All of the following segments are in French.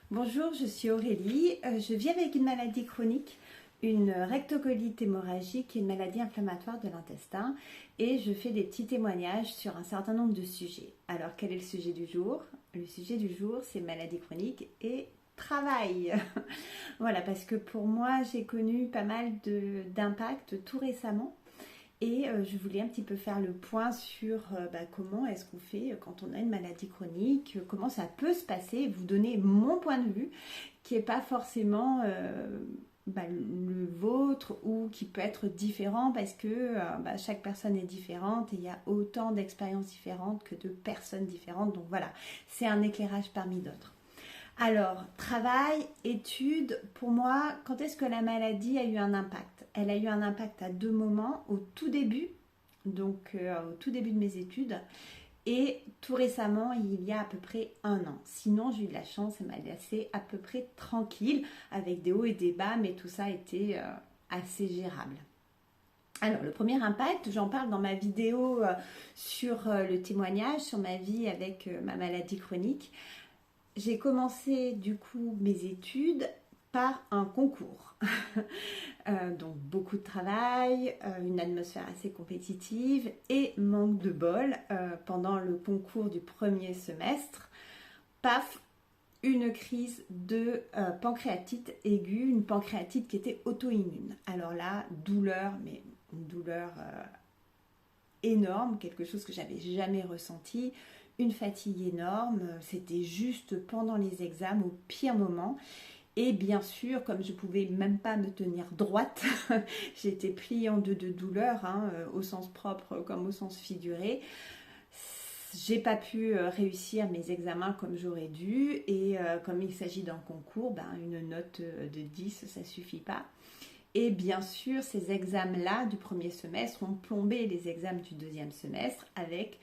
Bonjour, je suis Aurélie. Je vis avec une maladie chronique, une rectocolite hémorragique, qui est une maladie inflammatoire de l'intestin, et je fais des petits témoignages sur un certain nombre de sujets. Alors, quel est le sujet du jour? Le sujet du jour, c'est maladie chronique et travail. Voilà, parce que pour moi, j'ai connu pas mal d'impacts tout récemment. Et je voulais un petit peu faire le point sur comment est-ce qu'on fait quand on a une maladie chronique, comment ça peut se passer, vous donner mon point de vue qui n'est pas forcément le vôtre ou qui peut être différent parce que chaque personne est différente et il y a autant d'expériences différentes que de personnes différentes. Donc voilà, c'est un éclairage parmi d'autres. Alors, travail, études, pour moi, quand est-ce que la maladie a eu un impact? Elle a eu un impact à deux moments, au tout début, donc au tout début de mes études, et tout récemment, il y a à peu près un an. Sinon, j'ai eu de la chance, elle m'a laissé à peu près tranquille, avec des hauts et des bas, mais tout ça était assez gérable. Alors, le premier impact, j'en parle dans ma vidéo sur le témoignage, sur ma vie avec ma maladie chronique. J'ai commencé du coup mes études par un concours. Donc beaucoup de travail, une atmosphère assez compétitive et manque de bol pendant le concours du premier semestre. Paf, une crise de pancréatite aiguë, une pancréatite qui était auto-immune. Alors là, douleur, mais une douleur énorme, quelque chose que j'avais jamais ressenti, une fatigue énorme, c'était juste pendant les examens au pire moment. Et bien sûr, comme je pouvais même pas me tenir droite, j'étais pliée en deux de douleur, au sens propre comme au sens figuré. J'ai pas pu réussir mes examens comme j'aurais dû et comme il s'agit d'un concours, une note de 10 ça suffit pas. Et bien sûr, ces examens-là du premier semestre ont plombé les examens du deuxième semestre avec,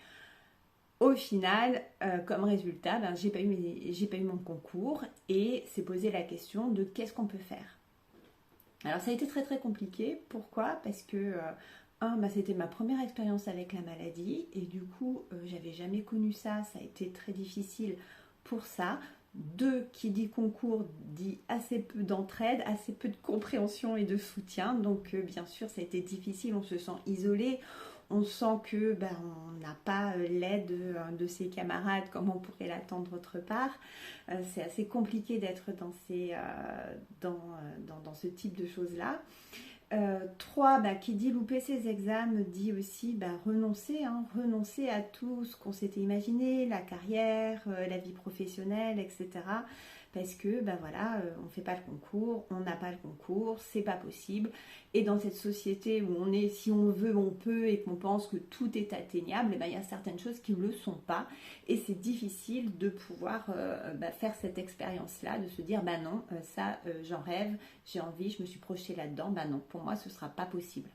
au final, comme résultat, j'ai pas eu mon concours et s'est posé la question de qu'est-ce qu'on peut faire. Alors ça a été très très compliqué. Pourquoi? Parce que c'était ma première expérience avec la maladie et du coup, j'avais jamais connu ça. Ça a été très difficile pour ça. Deux, qui dit concours dit assez peu d'entraide, assez peu de compréhension et de soutien. Donc bien sûr, ça a été difficile, on se sent isolé, on sent que on n'a pas l'aide de ses camarades comme on pourrait l'attendre autre part. C'est assez compliqué d'être dans ce type de choses-là. 3, qui dit louper ses examens dit aussi renoncer à tout ce qu'on s'était imaginé, la carrière, la vie professionnelle, etc. Parce que on ne fait pas le concours, on n'a pas le concours, c'est pas possible. Et dans cette société où on est, si on veut, on peut, et qu'on pense que tout est atteignable, il y a certaines choses qui ne le sont pas. Et c'est difficile de pouvoir faire cette expérience-là, de se dire non, ça j'en rêve, j'ai envie, je me suis projetée là-dedans, non, pour moi ce ne sera pas possible.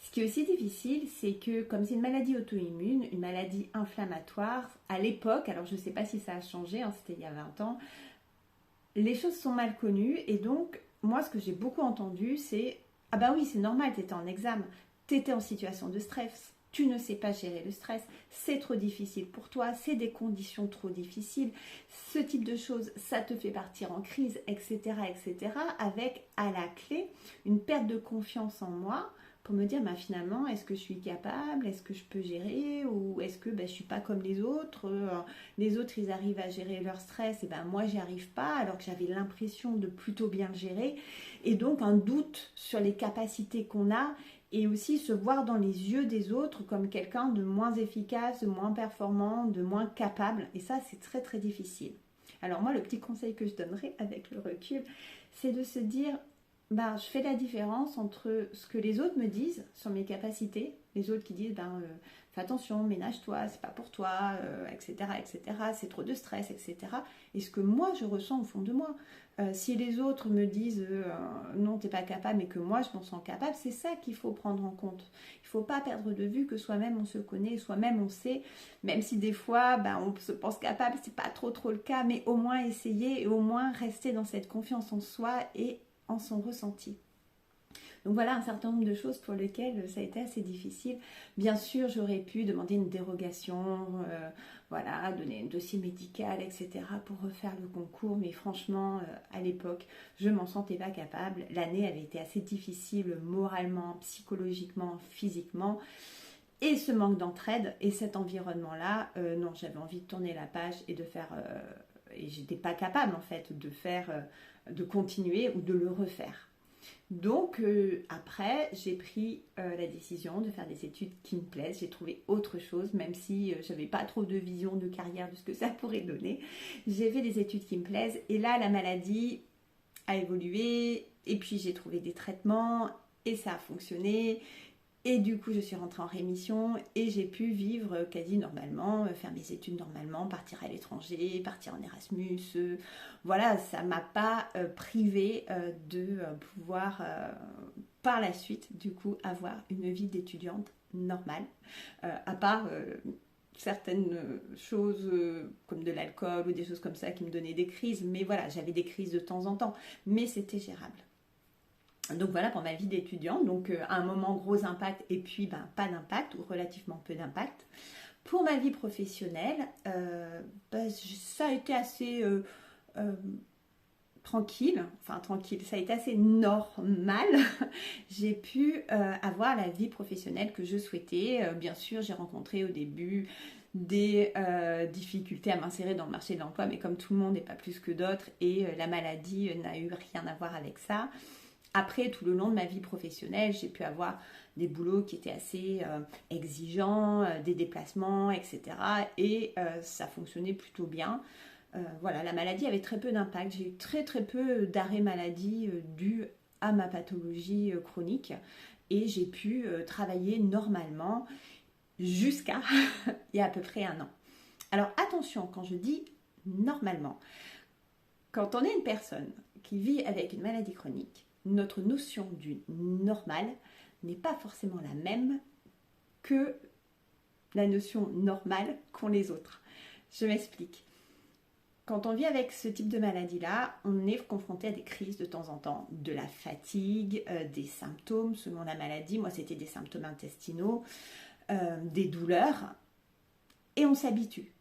Ce qui est aussi difficile, c'est que comme c'est une maladie auto-immune, une maladie inflammatoire, à l'époque, alors je ne sais pas si ça a changé, c'était il y a 20 ans, les choses sont mal connues et donc moi ce que j'ai beaucoup entendu c'est « Ah bah oui, c'est normal, tu étais en examen, tu étais en situation de stress, tu ne sais pas gérer le stress, c'est trop difficile pour toi, c'est des conditions trop difficiles, ce type de choses, ça te fait partir en crise, etc. etc. » avec à la clé une perte de confiance en moi pour me dire finalement est-ce que je suis capable, est-ce que je peux gérer ou est-ce que je suis pas comme les autres, les autres ils arrivent à gérer leur stress et moi j'y arrive pas alors que j'avais l'impression de plutôt bien le gérer et donc un doute sur les capacités qu'on a et aussi se voir dans les yeux des autres comme quelqu'un de moins efficace, de moins performant, de moins capable et ça c'est très très difficile. Alors moi le petit conseil que je donnerais avec le recul c'est de se dire je fais la différence entre ce que les autres me disent sur mes capacités, les autres qui disent fais attention, ménage-toi, c'est pas pour toi, etc., etc., c'est trop de stress, etc., et ce que moi je ressens au fond de moi. Si les autres me disent non, t'es pas capable, mais que moi je m'en sens capable, c'est ça qu'il faut prendre en compte. Il faut pas perdre de vue que soi-même on se connaît, soi-même on sait, même si des fois on se pense capable, c'est pas trop le cas, mais au moins essayer et au moins rester dans cette confiance en soi et en son ressenti. Donc voilà un certain nombre de choses pour lesquelles ça a été assez difficile. Bien sûr, j'aurais pu demander une dérogation, voilà, donner un dossier médical, etc. pour refaire le concours, mais franchement, à l'époque, je m'en sentais pas capable. L'année avait été assez difficile moralement, psychologiquement, physiquement. Et ce manque d'entraide et cet environnement-là, non, j'avais envie de tourner la page et de faire... et j'étais pas capable en fait de faire, de continuer ou de le refaire. Donc après, j'ai pris la décision de faire des études qui me plaisent. J'ai trouvé autre chose, même si j'avais pas trop de vision de carrière de ce que ça pourrait donner. J'ai fait des études qui me plaisent et là, la maladie a évolué et puis j'ai trouvé des traitements et ça a fonctionné. Et du coup, je suis rentrée en rémission et j'ai pu vivre quasi normalement, faire mes études normalement, partir à l'étranger, partir en Erasmus. Voilà, ça ne m'a pas privé de pouvoir par la suite, du coup, avoir une vie d'étudiante normale, à part certaines choses comme de l'alcool ou des choses comme ça qui me donnaient des crises. Mais voilà, j'avais des crises de temps en temps, mais c'était gérable. Donc voilà pour ma vie d'étudiante, donc à un moment gros impact et puis pas d'impact ou relativement peu d'impact. Pour ma vie professionnelle, ça a été assez tranquille, ça a été assez normal. J'ai pu avoir la vie professionnelle que je souhaitais. Bien sûr, j'ai rencontré au début des difficultés à m'insérer dans le marché de l'emploi, mais comme tout le monde et pas plus que d'autres, et la maladie n'a eu rien à voir avec ça. Après, tout le long de ma vie professionnelle, j'ai pu avoir des boulots qui étaient assez exigeants, des déplacements, etc. Et ça fonctionnait plutôt bien. Voilà, la maladie avait très peu d'impact. J'ai eu très très peu d'arrêts maladie dus à ma pathologie chronique. Et j'ai pu travailler normalement jusqu'à il y a à peu près 1 an. Alors attention, quand je dis normalement, quand on est une personne qui vit avec une maladie chronique, notre notion du normal n'est pas forcément la même que la notion normale qu'ont les autres. Je m'explique. Quand on vit avec ce type de maladie-là, on est confronté à des crises de temps en temps, de la fatigue, des symptômes selon la maladie. Moi, c'était des symptômes intestinaux, des douleurs. Et on s'habitue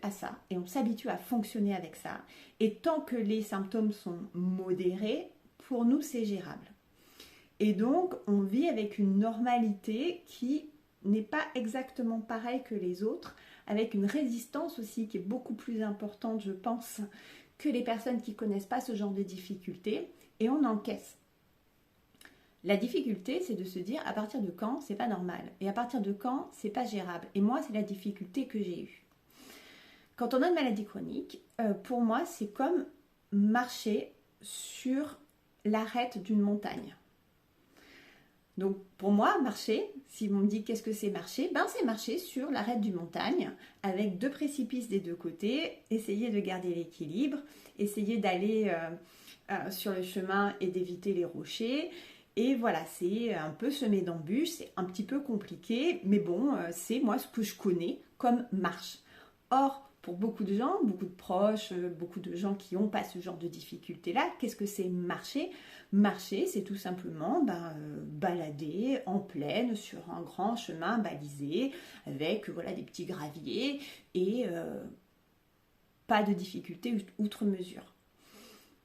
à ça et on s'habitue à fonctionner avec ça. Et tant que les symptômes sont modérés, pour nous, c'est gérable. Et donc, on vit avec une normalité qui n'est pas exactement pareille que les autres, avec une résistance aussi qui est beaucoup plus importante, je pense, que les personnes qui ne connaissent pas ce genre de difficultés, et on encaisse. La difficulté, c'est de se dire à partir de quand c'est pas normal, et à partir de quand c'est pas gérable. Et moi, c'est la difficulté que j'ai eue. Quand on a une maladie chronique, pour moi, c'est comme marcher sur l'arête d'une montagne. Donc pour moi, marcher, si on me dit qu'est-ce que c'est marcher, c'est marcher sur l'arête d'une montagne avec 2 précipices des 2 côtés, essayer de garder l'équilibre, essayer d'aller sur le chemin et d'éviter les rochers. Et voilà, c'est un peu semé d'embûches, c'est un petit peu compliqué, mais bon, c'est moi ce que je connais comme marche. Or, pour beaucoup de gens, beaucoup de proches, beaucoup de gens qui n'ont pas ce genre de difficulté-là, qu'est-ce que c'est marcher ? Marcher, c'est tout simplement balader en plaine sur un grand chemin balisé avec des petits graviers et pas de difficulté outre mesure.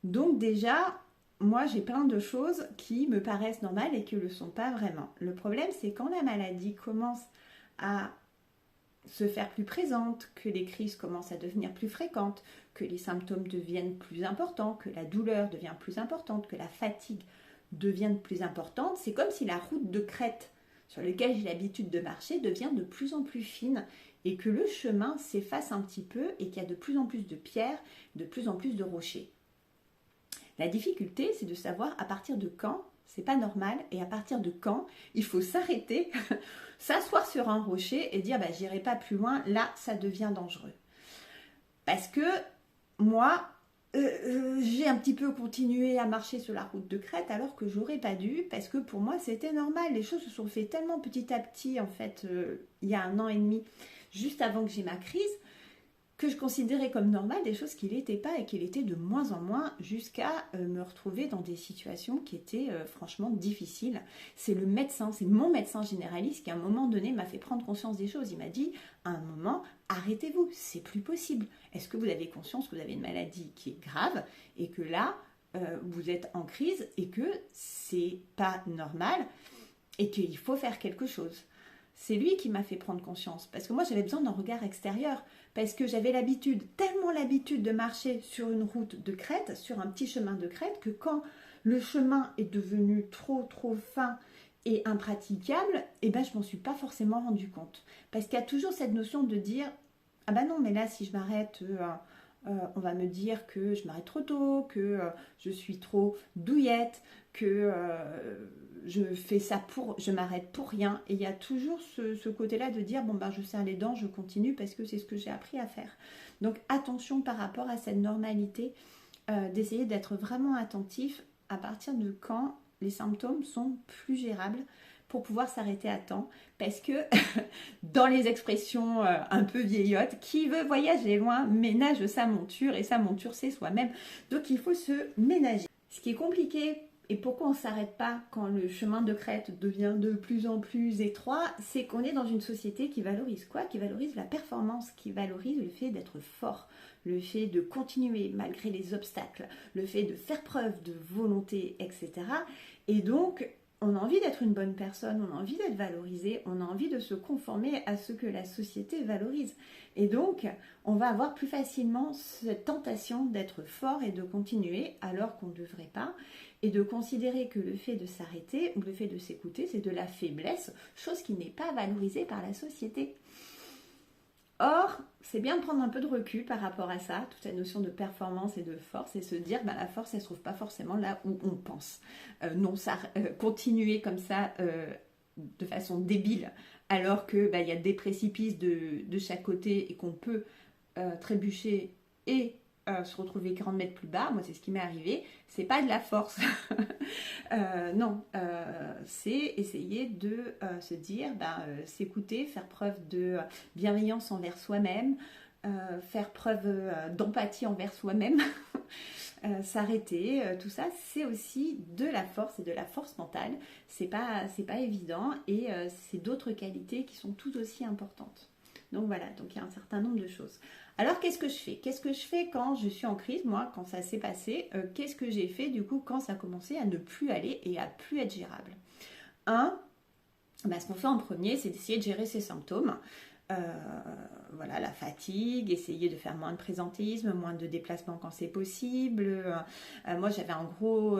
Donc déjà, moi j'ai plein de choses qui me paraissent normales et qui ne le sont pas vraiment. Le problème, c'est quand la maladie commence à se faire plus présente, que les crises commencent à devenir plus fréquentes, que les symptômes deviennent plus importants, que la douleur devient plus importante, que la fatigue devient plus importante. C'est comme si la route de crête sur laquelle j'ai l'habitude de marcher devient de plus en plus fine et que le chemin s'efface un petit peu et qu'il y a de plus en plus de pierres, de plus en plus de rochers. La difficulté, c'est de savoir à partir de quand c'est pas normal et à partir de quand il faut s'arrêter, s'asseoir sur un rocher et dire j'irai pas plus loin, là ça devient dangereux. Parce que moi, j'ai un petit peu continué à marcher sur la route de crête alors que j'aurais pas dû, parce que pour moi c'était normal. Les choses se sont fait tellement petit à petit en fait, il y a 1 an et demi, juste avant que j'ai ma crise, que je considérais comme normales, des choses qui l'étaient pas et qui l'étaient de moins en moins, jusqu'à me retrouver dans des situations qui étaient franchement difficiles. C'est le médecin, c'est mon médecin généraliste qui à un moment donné m'a fait prendre conscience des choses. Il m'a dit à un moment, arrêtez-vous, c'est plus possible. Est-ce que vous avez conscience que vous avez une maladie qui est grave et que là, vous êtes en crise et que c'est pas normal et qu'il faut faire quelque chose? C'est lui qui m'a fait prendre conscience, parce que moi j'avais besoin d'un regard extérieur, parce que j'avais l'habitude, tellement l'habitude de marcher sur une route de crête, sur un petit chemin de crête, que quand le chemin est devenu trop fin et impraticable, eh ben je m'en suis pas forcément rendu compte. Parce qu'il y a toujours cette notion de dire, ah ben non, mais là si je m'arrête, on va me dire que je m'arrête trop tôt, que je suis trop douillette, que je m'arrête pour rien. Et il y a toujours ce côté-là de dire, bon ben je serre les dents, je continue parce que c'est ce que j'ai appris à faire. Donc attention par rapport à cette normalité, d'essayer d'être vraiment attentif à partir de quand les symptômes sont plus gérables, pour pouvoir s'arrêter à temps, parce que dans les expressions un peu vieillottes, qui veut voyager loin ménage sa monture, et sa monture c'est soi-même, donc il faut se ménager. Ce qui est compliqué, et pourquoi on ne s'arrête pas quand le chemin de crête devient de plus en plus étroit, c'est qu'on est dans une société qui valorise quoi? Qui valorise la performance, qui valorise le fait d'être fort, le fait de continuer malgré les obstacles, le fait de faire preuve de volonté, etc. Et donc, on a envie d'être une bonne personne, on a envie d'être valorisé, on a envie de se conformer à ce que la société valorise. Et donc, on va avoir plus facilement cette tentation d'être fort et de continuer alors qu'on ne devrait pas, et de considérer que le fait de s'arrêter ou le fait de s'écouter, c'est de la faiblesse, chose qui n'est pas valorisée par la société. Or, c'est bien de prendre un peu de recul par rapport à ça, toute cette notion de performance et de force, et se dire, la force, elle ne se trouve pas forcément là où on pense. Continuer comme ça, de façon débile, alors que y a des précipices de chaque côté et qu'on peut trébucher et se retrouver 40 mètres plus bas, moi c'est ce qui m'est arrivé, c'est pas de la force. Non, c'est essayer de se dire, s'écouter, faire preuve de bienveillance envers soi-même, faire preuve d'empathie envers soi-même, s'arrêter, tout ça c'est aussi de la force et de la force mentale, c'est pas évident, et c'est d'autres qualités qui sont tout aussi importantes. Donc voilà, donc il y a un certain nombre de choses. Alors qu'est-ce que je fais? Qu'est-ce que je fais quand je suis en crise, moi, quand ça s'est passé? Qu'est-ce que j'ai fait du coup quand ça a commencé à ne plus aller et à plus être gérable? Ce qu'on fait en premier, c'est d'essayer de gérer ses symptômes. Voilà, la fatigue, essayer de faire moins de présentéisme, moins de déplacements quand c'est possible. Moi, j'avais un gros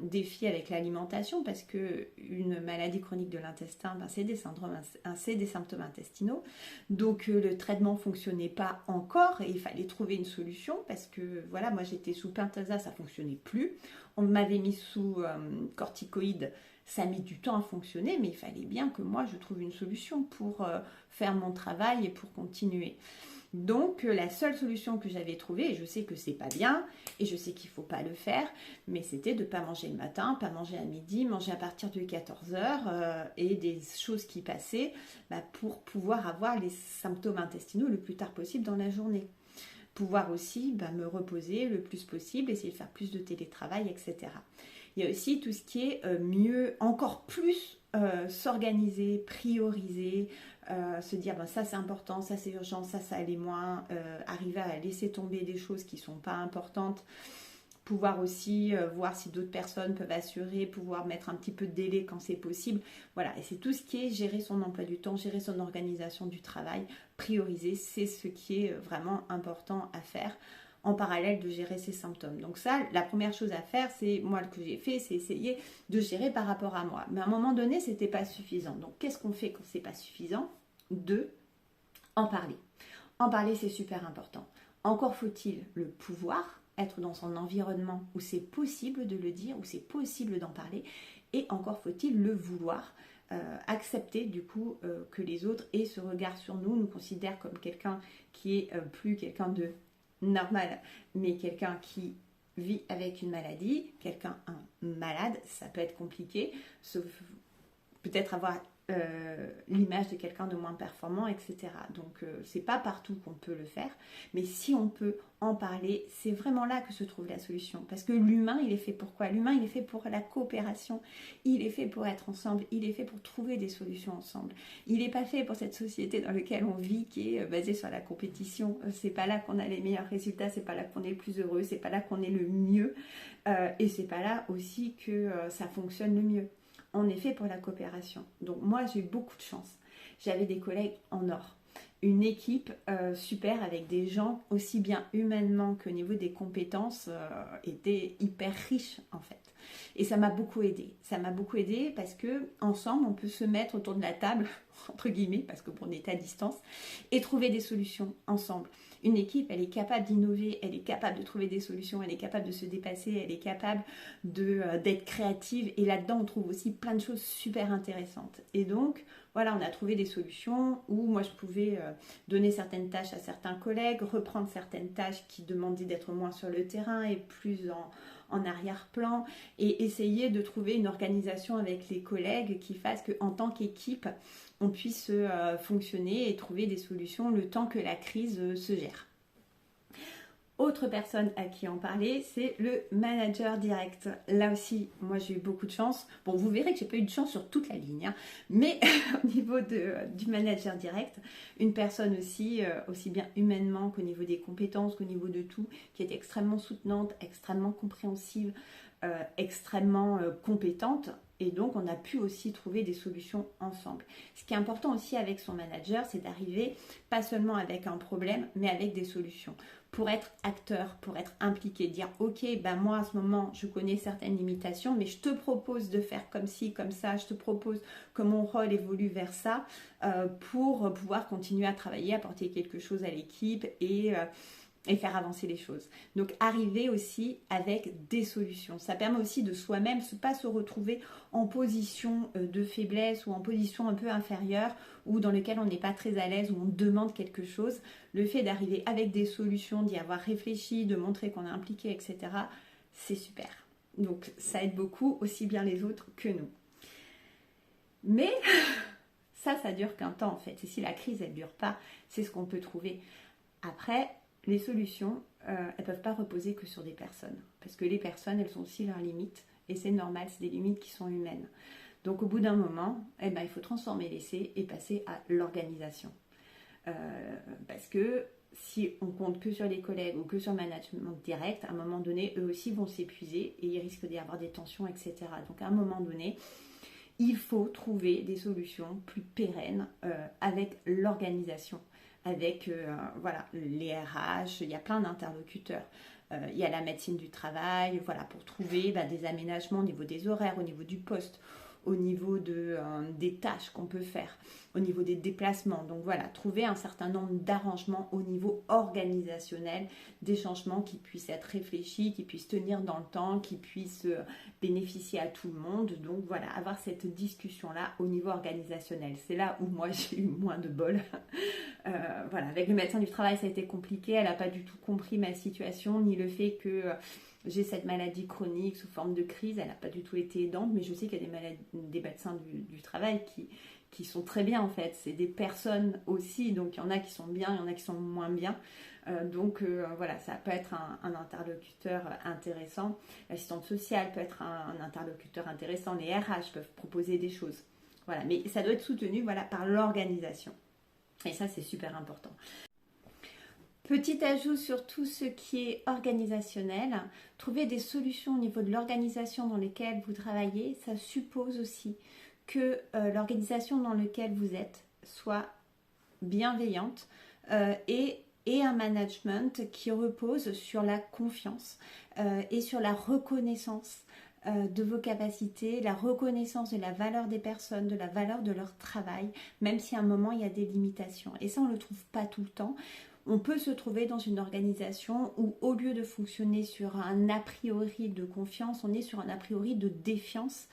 défi avec l'alimentation, parce que une maladie chronique de l'intestin, c'est des symptômes intestinaux. Donc, le traitement ne fonctionnait pas encore et il fallait trouver une solution, parce que voilà, moi j'étais sous Pentasa, ça ne fonctionnait plus. On m'avait mis sous corticoïdes. Ça a mis du temps à fonctionner, mais il fallait bien que moi je trouve une solution pour faire mon travail et pour continuer. Donc la seule solution que j'avais trouvée, et je sais que c'est pas bien, et je sais qu'il faut pas le faire, mais c'était de pas manger le matin, pas manger à midi, manger à partir de 14h, et des choses qui passaient pour pouvoir avoir les symptômes intestinaux le plus tard possible dans la journée. Pouvoir aussi me reposer le plus possible, essayer de faire plus de télétravail, etc. Il y a aussi tout ce qui est mieux, encore plus s'organiser, prioriser, se dire ça c'est important, ça c'est urgent, ça allait moins, arriver à laisser tomber des choses qui ne sont pas importantes, pouvoir aussi voir si d'autres personnes peuvent assurer, pouvoir mettre un petit peu de délai quand c'est possible. Voilà, et c'est tout ce qui est gérer son emploi du temps, gérer son organisation du travail, prioriser, c'est ce qui est vraiment important à faire en parallèle de gérer ses symptômes. Donc ça, la première chose à faire, c'est, moi, ce que j'ai fait, c'est essayer de gérer par rapport à moi. Mais à un moment donné, c'était pas suffisant. Donc qu'est-ce qu'on fait quand c'est pas suffisant? En parler. En parler, c'est super important. Encore faut-il le pouvoir, être dans son environnement où c'est possible de le dire, où c'est possible d'en parler, et encore faut-il le vouloir, accepter du coup que les autres aient ce regard sur nous, nous considèrent comme quelqu'un qui est plus quelqu'un de normal, mais quelqu'un qui vit avec une maladie, quelqu'un un malade, ça peut être compliqué, sauf peut-être avoir l'image de quelqu'un de moins performant, etc. Donc c'est pas partout qu'on peut le faire, mais si on peut en parler, c'est vraiment là que se trouve la solution. Parce que l'humain, il est fait pour quoi? L'humain, il est fait pour la coopération, il est fait pour être ensemble, il est fait pour trouver des solutions ensemble. Il n'est pas fait pour cette société dans laquelle on vit, qui est basée sur la compétition. C'est pas là qu'on a les meilleurs résultats, c'est pas là qu'on est le plus heureux, c'est pas là qu'on est le mieux, et c'est pas là aussi que ça fonctionne le mieux. On est fait pour la coopération. Donc moi, j'ai eu beaucoup de chance. J'avais des collègues en or. Une équipe super avec des gens aussi bien humainement qu'au niveau des compétences étaient hyper riches en fait. Et ça m'a beaucoup aidé. Ça m'a beaucoup aidé parce que ensemble, on peut se mettre autour de la table, entre guillemets, parce qu'on est à distance, et trouver des solutions ensemble. Une équipe, elle est capable d'innover, elle est capable de trouver des solutions, elle est capable de se dépasser, elle est capable d'être créative. Et là-dedans, on trouve aussi plein de choses super intéressantes. Et donc, voilà, on a trouvé des solutions où moi, je pouvais donner certaines tâches à certains collègues, reprendre certaines tâches qui demandaient d'être moins sur le terrain et plus en arrière-plan, et essayer de trouver une organisation avec les collègues qui fasse qu'en tant qu'équipe, on puisse fonctionner et trouver des solutions le temps que la crise se gère. Autre personne à qui en parler, c'est le manager direct. Là aussi, moi j'ai eu beaucoup de chance. Bon, vous verrez que j'ai pas eu de chance sur toute la ligne, hein. Mais au niveau du manager direct, une personne aussi bien humainement qu'au niveau des compétences, qu'au niveau de tout, qui est extrêmement soutenante, extrêmement compréhensive, extrêmement compétente. Et donc, on a pu aussi trouver des solutions ensemble. Ce qui est important aussi avec son manager, c'est d'arriver pas seulement avec un problème, mais avec des solutions. Pour être acteur, pour être impliqué, dire ok, ben moi à ce moment, je connais certaines limitations, mais je te propose de faire comme ci, comme ça, je te propose que mon rôle évolue vers ça pour pouvoir continuer à travailler, apporter quelque chose à l'équipe et faire avancer les choses. Donc arriver aussi avec des solutions. Ça permet aussi de soi-même pas se retrouver en position de faiblesse ou en position un peu inférieure ou dans lequel on n'est pas très à l'aise, où on demande quelque chose. Le fait d'arriver avec des solutions, d'y avoir réfléchi, de montrer qu'on est impliqué, etc., c'est super. Donc ça aide beaucoup, aussi bien les autres que nous. Mais ça dure qu'un temps en fait. Et si la crise, elle ne dure pas, c'est ce qu'on peut trouver. Après, les solutions, elles ne peuvent pas reposer que sur des personnes. Parce que les personnes, elles ont aussi leurs limites. Et c'est normal, c'est des limites qui sont humaines. Donc au bout d'un moment, il faut transformer l'essai et passer à l'organisation. Parce que si on compte que sur les collègues ou que sur le management direct, à un moment donné, eux aussi vont s'épuiser et il risque d'y avoir des tensions, etc. Donc à un moment donné, il faut trouver des solutions plus pérennes avec l'organisation. Avec les RH, il y a plein d'interlocuteurs. Il y a la médecine du travail, pour trouver des aménagements au niveau des horaires, au niveau du poste, au niveau des tâches qu'on peut faire, au niveau des déplacements. Donc voilà, trouver un certain nombre d'arrangements au niveau organisationnel, des changements qui puissent être réfléchis, qui puissent tenir dans le temps, qui puissent bénéficier à tout le monde. Donc voilà, avoir cette discussion-là au niveau organisationnel. C'est là où moi j'ai eu moins de bol. Avec le médecin du travail, ça a été compliqué. Elle n'a pas du tout compris ma situation, ni le fait que j'ai cette maladie chronique sous forme de crise. Elle n'a pas du tout été aidante, mais je sais qu'il y a des médecins du travail qui sont très bien en fait. C'est des personnes aussi, donc il y en a qui sont bien, il y en a qui sont moins bien. Ça peut être un interlocuteur intéressant. L'assistante sociale peut être un interlocuteur intéressant. Les RH peuvent proposer des choses. Voilà, mais ça doit être soutenu par l'organisation. Et ça, c'est super important. Petit ajout sur tout ce qui est organisationnel, trouver des solutions au niveau de l'organisation dans laquelle vous travaillez, ça suppose aussi que l'organisation dans laquelle vous êtes soit bienveillante et un management qui repose sur la confiance et sur la reconnaissance de vos capacités, la reconnaissance de la valeur des personnes, de la valeur de leur travail, même si à un moment il y a des limitations. Et ça, on ne le trouve pas tout le temps. On peut se trouver dans une organisation où, au lieu de fonctionner sur un a priori de confiance, on est sur un a priori de défiance.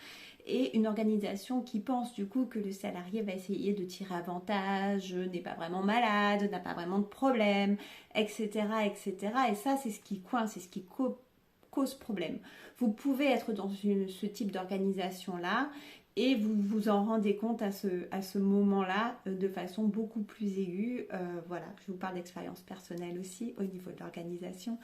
Et une organisation qui pense du coup que le salarié va essayer de tirer avantage, n'est pas vraiment malade, n'a pas vraiment de problème, etc., etc. Et ça, c'est ce qui coince, c'est ce qui cause problème. Vous pouvez être dans ce type d'organisation-là et vous vous en rendez compte à ce moment-là de façon beaucoup plus aiguë. Voilà, je vous parle d'expérience personnelle aussi au niveau de l'organisation.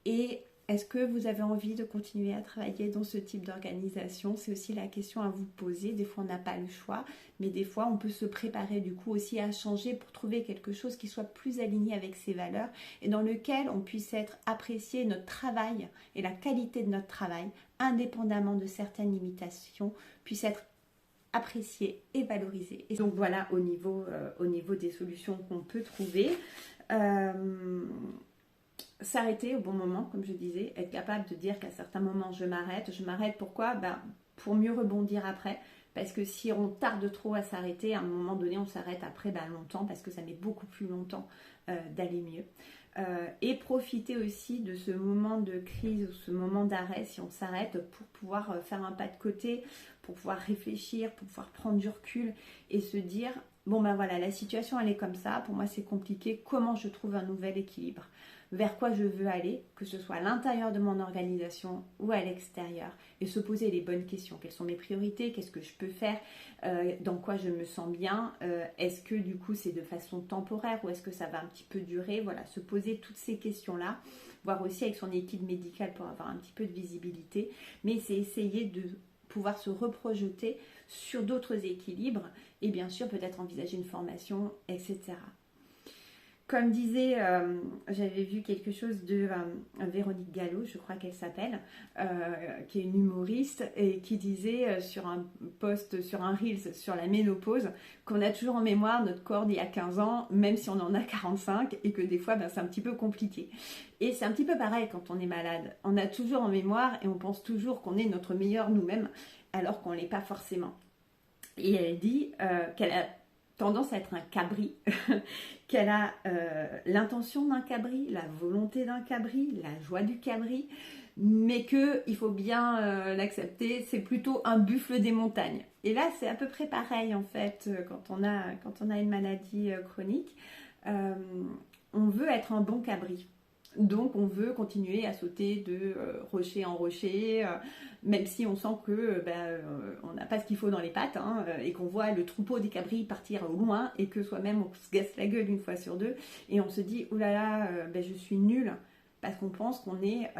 Et est-ce que vous avez envie de continuer à travailler dans ce type d'organisation? C'est aussi la question à vous poser. Des fois, on n'a pas le choix, mais des fois, on peut se préparer du coup aussi à changer pour trouver quelque chose qui soit plus aligné avec ses valeurs et dans lequel on puisse être apprécié notre travail et la qualité de notre travail, indépendamment de certaines limitations, puisse être apprécié et valorisé. Et donc voilà au niveau des solutions qu'on peut trouver. S'arrêter au bon moment, comme je disais, être capable de dire qu'à certains moments je m'arrête. Pourquoi? Pour mieux rebondir après. Parce que si on tarde trop à s'arrêter, à un moment donné on s'arrête après longtemps, parce que ça met beaucoup plus longtemps d'aller mieux. Et profiter aussi de ce moment de crise ou ce moment d'arrêt, si on s'arrête, pour pouvoir faire un pas de côté, pour pouvoir réfléchir, pour pouvoir prendre du recul et se dire, bon voilà, la situation elle est comme ça, pour moi c'est compliqué, comment je trouve un nouvel équilibre? Vers quoi je veux aller, que ce soit à l'intérieur de mon organisation ou à l'extérieur, et se poser les bonnes questions. Quelles sont mes priorités? Qu'est-ce que je peux faire? Dans quoi je me sens bien? Est-ce que du coup c'est de façon temporaire ou est-ce que ça va un petit peu durer? Voilà, se poser toutes ces questions-là, voir aussi avec son équipe médicale pour avoir un petit peu de visibilité, mais c'est essayer de pouvoir se reprojeter sur d'autres équilibres et bien sûr peut-être envisager une formation, etc. Comme disait, j'avais vu quelque chose de Véronique Gallo, je crois qu'elle s'appelle, qui est une humoriste, et qui disait sur un post, sur un Reels, sur la ménopause, qu'on a toujours en mémoire notre corps d'il y a 15 ans, même si on en a 45, et que des fois, c'est un petit peu compliqué. Et c'est un petit peu pareil quand on est malade. On a toujours en mémoire, et on pense toujours qu'on est notre meilleur nous-mêmes, alors qu'on ne l'est pas forcément. Et elle dit qu'elle a tendance à être un cabri, qu'elle a l'intention d'un cabri, la volonté d'un cabri, la joie du cabri, mais qu'il faut bien l'accepter, c'est plutôt un buffle des montagnes. Et là, c'est à peu près pareil en fait, quand on a une maladie chronique, on veut être un bon cabri. Donc on veut continuer à sauter de rocher en rocher, même si on sent que on n'a pas ce qu'il faut dans les pattes, et qu'on voit le troupeau des cabris partir au loin, et que soi-même on se gasse la gueule une fois sur deux, et on se dit, oh là là, je suis nulle, parce qu'on pense qu'on est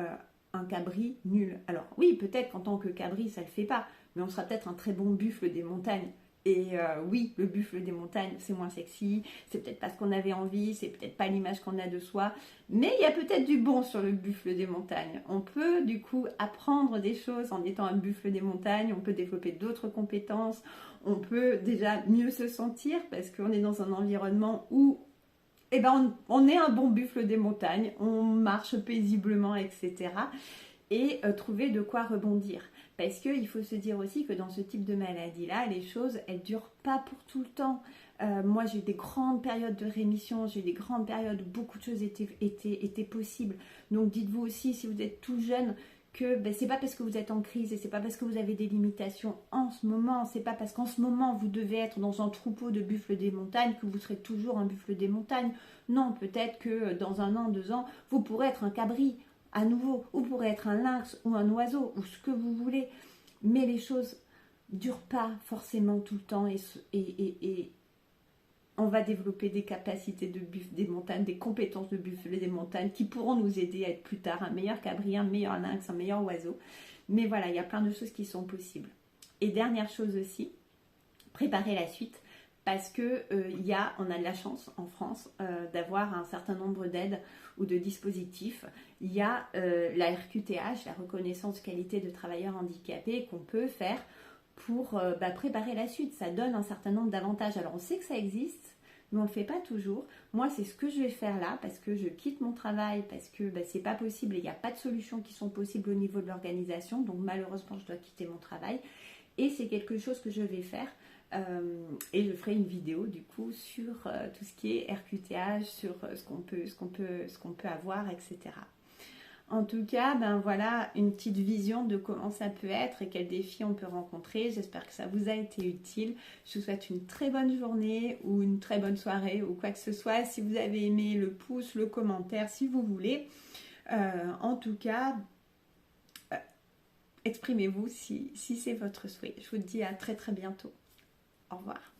un cabri nul. Alors oui, peut-être qu'en tant que cabri ça ne le fait pas, mais on sera peut-être un très bon buffle des montagnes. Et oui, le buffle des montagnes, c'est moins sexy, c'est peut-être pas ce qu'on avait envie, c'est peut-être pas l'image qu'on a de soi, mais il y a peut-être du bon sur le buffle des montagnes. On peut du coup apprendre des choses en étant un buffle des montagnes, on peut développer d'autres compétences, on peut déjà mieux se sentir parce qu'on est dans un environnement où on est un bon buffle des montagnes, on marche paisiblement, etc. Et trouver de quoi rebondir. Parce qu'il faut se dire aussi que dans ce type de maladie-là, les choses, elles ne durent pas pour tout le temps. Moi, j'ai eu des grandes périodes de rémission, j'ai eu des grandes périodes où beaucoup de choses étaient possibles. Donc dites-vous aussi, si vous êtes tout jeune, que c'est pas parce que vous êtes en crise et c'est pas parce que vous avez des limitations en ce moment, c'est pas parce qu'en ce moment vous devez être dans un troupeau de buffles des montagnes que vous serez toujours un buffle des montagnes. Non, peut-être que dans 1 an, 2 ans, vous pourrez être un cabri à nouveau, ou pourrait être un lynx ou un oiseau, ou ce que vous voulez, mais les choses durent pas forcément tout le temps, et on va développer des capacités de buffle des montagnes, des compétences de buffle des montagnes qui pourront nous aider à être plus tard un meilleur cabri, un meilleur lynx, un meilleur oiseau. Mais voilà, il y a plein de choses qui sont possibles. Et dernière chose aussi, préparer la suite. Parce que on a de la chance en France d'avoir un certain nombre d'aides ou de dispositifs. Il y a la RQTH, la reconnaissance qualité de travailleurs handicapés, qu'on peut faire pour préparer la suite. Ça donne un certain nombre d'avantages. Alors on sait que ça existe, mais on ne le fait pas toujours. Moi, c'est ce que je vais faire là, parce que je quitte mon travail, parce que c'est pas possible et il n'y a pas de solutions qui sont possibles au niveau de l'organisation. Donc malheureusement, je dois quitter mon travail. Et c'est quelque chose que je vais faire. Et je ferai une vidéo du coup sur tout ce qui est RQTH, sur ce qu'on peut avoir, etc. En tout cas, voilà une petite vision de comment ça peut être et quels défis on peut rencontrer. J'espère que ça vous a été utile. Je vous souhaite une très bonne journée ou une très bonne soirée ou quoi que ce soit. Si vous avez aimé, le pouce, le commentaire, si vous voulez. En tout cas, exprimez-vous si c'est votre souhait. Je vous dis à très très bientôt. Au revoir.